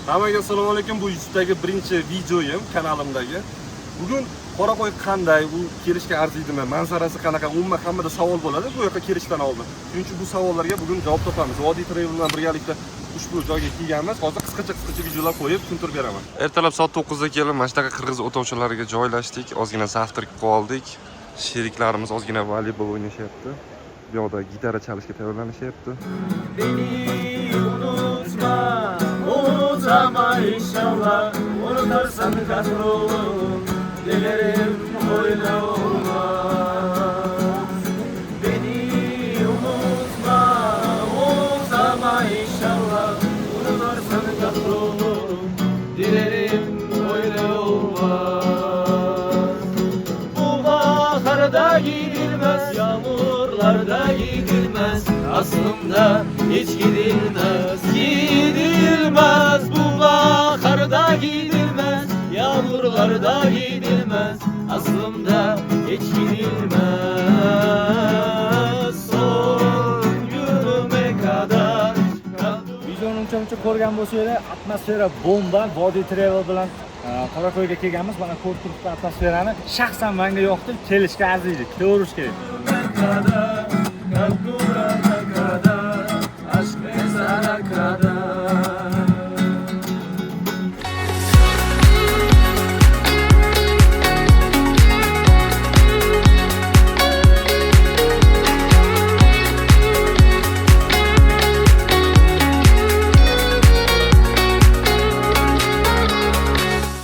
Hammaga assalomu alaykum. Bu YouTube'dagi birinchi videoyim kanalimdagi. Bugun Qoraqo'y qanday, u kelishga arziydimi, manzarasi qanaqa, umuman hammada savol bo'ladi bu yoqqa kelishdan oldin. Shuning uchun bu savollarga bugun javob topamiz. Vodiy Travel bilan birgalikda ushbu joyga kelganmiz. Hozir qisqacha videolar qo'yib tushuntirib beraman. Ertalab soat 9 da kelib, mana shu yerga qirg'iz o'tovchilariga joylashdik. Ozgina zavtrak qilib oldik. Sheriklarimiz ozgina voleybol o'ynashyapti. Bu yoqda gitara chalishga tayyorlanishyapti. Unutma inşallah, unutarsan kahrolun, dilerim öyle olmaz. Beni unutma inşallah, unutarsan kahrolun, dilerim öyle olmaz. Bu baharda gidilmez, yağmurlarda gidilmez, aslında hiç gidilmez, gidilmez. Bu baharda gidilmez, yağmurlarda gidilmez, aslında hiç gidilmez. Son günüme kadar. Videoni uncha ko'rgan bo'lsanglar, atmosfera bomba. Vodiy Travel bilan Qoraqo'yga kelganmiz. Mana ko'rib turibsiz atmosferani. Shaxsan menga yoqdi, kelishga arziydi, ko'rish kerak. Aşk mezara kadar.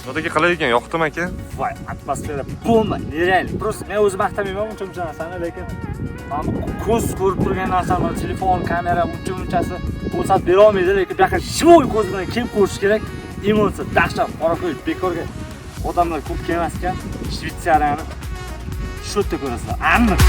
Buradagi qalay ekan, yoqdimi aka? Voy, atmosfera bomba, nereal. Просто men o'zim maqtamayman uncha narsani, lekin ko'z ko'rib turgan narsani, telefon, kamera unchasi ko'rsatib bera olmaydi, lekin bu yoqqa shivoy ko'z bilan kelib ko'rish kerak. Emotsiya, dahshat, Qoraqo'y bekorga odamlar ko'p kelmas ekan. Shvetsariyani shu yerda ko'rasizlar. Aniq.